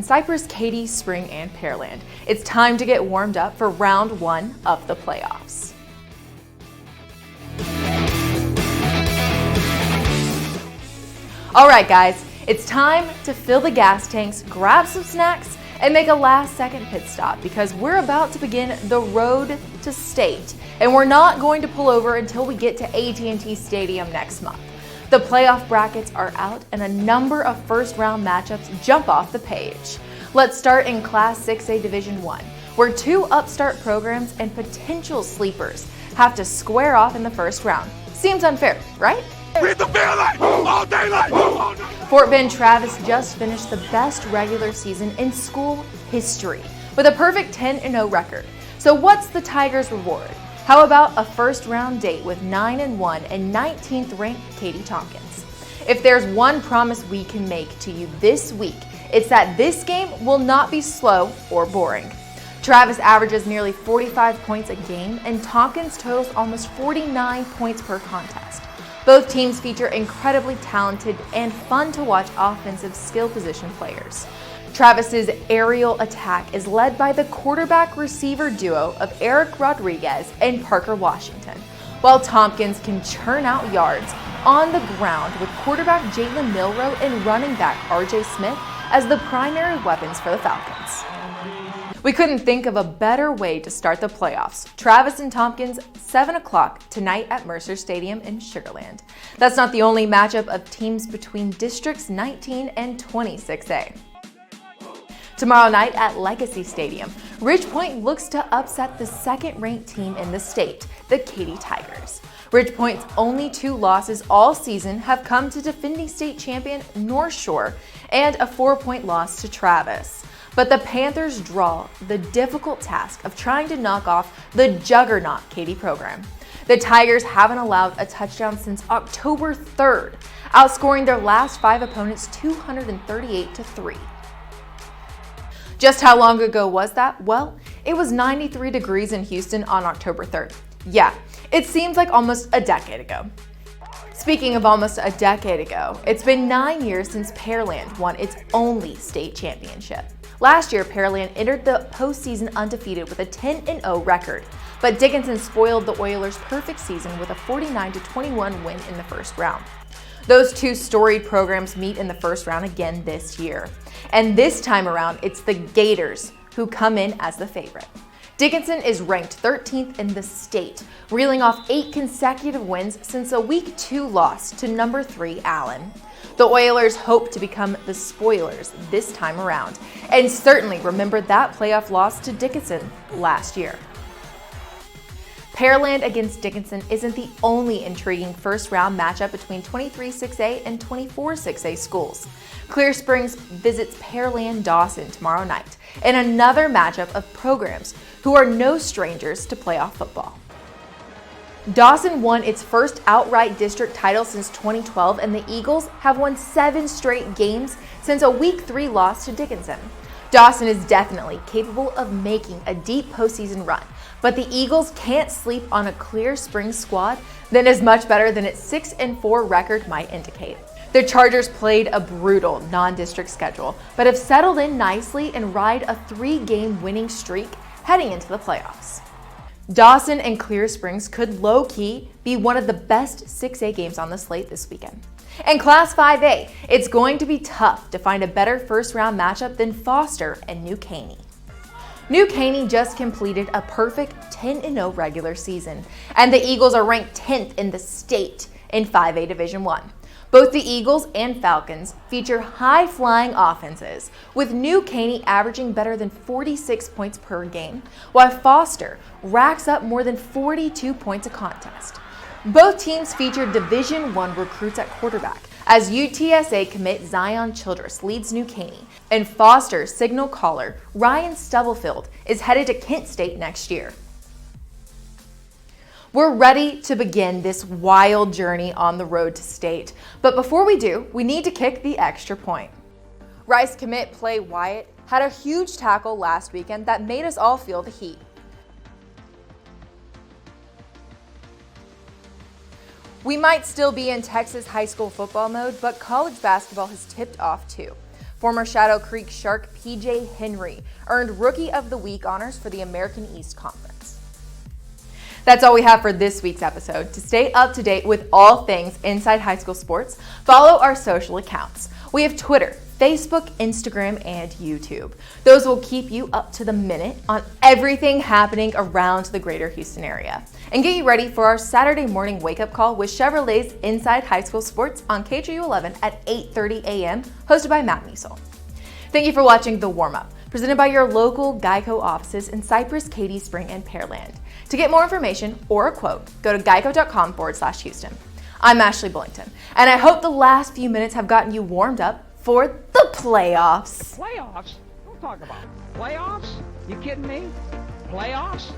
Cypress, Katy, Spring, and Pearland. It's time to get warmed up for round 1 of the playoffs. Alright guys, it's time to fill the gas tanks, grab some snacks, and make a last-second pit stop because we're about to begin the road to state, and we're not going to pull over until we get to AT&T Stadium next month. The playoff brackets are out and a number of first-round matchups jump off the page. Let's start in Class 6A Division I, where 2 upstart programs and potential sleepers have to square off in the first round. Seems unfair, right? Read the feeling all daylight. Fort Bend Travis just finished the best regular season in school history with a perfect 10-0 record. So what's the Tigers' reward? How about a first-round date with 9-1 and 19th-ranked Katy Tompkins? If there's one promise we can make to you this week, it's that this game will not be slow or boring. Travis averages nearly 45 points a game, and Tompkins totals almost 49 points per contest. Both teams feature incredibly talented and fun-to-watch offensive skill position players. Travis's aerial attack is led by the quarterback-receiver duo of Eric Rodriguez and Parker Washington, while Tompkins can churn out yards on the ground with quarterback Jalen Milroe and running back RJ Smith as the primary weapons for the Falcons. We couldn't think of a better way to start the playoffs. Travis and Tompkins, 7 o'clock tonight at Mercer Stadium in Sugar Land. That's not the only matchup of teams between Districts 19 and 26A. Tomorrow night at Legacy Stadium, Ridgepoint looks to upset the second-ranked team in the state, the Katy Tigers. Ridgepoint's only 2 losses all season have come to defending state champion North Shore and a 4-point loss to Travis. But the Panthers draw the difficult task of trying to knock off the juggernaut Katy program. The Tigers haven't allowed a touchdown since October 3rd, outscoring their last 5 opponents 238-3. Just how long ago was that? Well, it was 93 degrees in Houston on October 3rd. Yeah, it seems like almost a decade ago. Speaking of almost a decade ago, it's been 9 years since Pearland won its only state championship. Last year, Pearland entered the postseason undefeated with a 10-0 record, but Dickinson spoiled the Oilers' perfect season with a 49-21 win in the first round. Those 2 storied programs meet in the first round again this year. And this time around, it's the Gators who come in as the favorite. Dickinson is ranked 13th in the state, reeling off 8 consecutive wins since a Week 2 loss to number 3 Allen. The Oilers hope to become the spoilers this time around, and certainly remember that playoff loss to Dickinson last year. Pearland against Dickinson isn't the only intriguing first-round matchup between 23-6A and 24-6A schools. Clear Springs visits Pearland Dawson tomorrow night in another matchup of programs who are no strangers to playoff football. Dawson won its first outright district title since 2012, and the Eagles have won 7 straight games since a Week 3 loss to Dickinson. Dawson is definitely capable of making a deep postseason run, but the Eagles can't sleep on a Clear Springs squad that is much better than its 6-4 record might indicate. The Chargers played a brutal non-district schedule, but have settled in nicely and ride a 3-game winning streak heading into the playoffs. Dawson and Clear Springs could low-key be one of the best 6A games on the slate this weekend. In Class 5A, it's going to be tough to find a better first-round matchup than Foster and New Caney. New Caney just completed a perfect 10-0 regular season, and the Eagles are ranked 10th in the state in 5A Division I. Both the Eagles and Falcons feature high-flying offenses, with New Caney averaging better than 46 points per game, while Foster racks up more than 42 points a contest. Both teams feature Division I recruits at quarterback, as UTSA commit Zion Childress leads New Caney, and Foster signal caller Ryan Stubblefield is headed to Kent State next year. We're ready to begin this wild journey on the road to state, but before we do, we need to kick the extra point. Rice commit Play Wyatt had a huge tackle last weekend that made us all feel the heat. We might still be in Texas high school football mode, but college basketball has tipped off too. Former Shadow Creek Shark PJ Henry earned Rookie of the Week honors for the American East Conference. That's all we have for this week's episode. To stay up to date with all things inside high school sports, follow our social accounts. We have Twitter, Facebook, Instagram, and YouTube. Those will keep you up to the minute on everything happening around the greater Houston area and get you ready for our Saturday morning wake-up call with Chevrolet's Inside High School Sports on KGU 11 at 8:30 a.m., hosted by Matt Measel. Thank you for watching The Warm-Up, presented by your local GEICO offices in Cypress, Katy Spring, and Pearland. To get more information or a quote, go to geico.com/Houston. I'm Ashley Bullington, and I hope the last few minutes have gotten you warmed up for the playoffs. Playoffs? Don't talk about playoffs. You kidding me? Playoffs?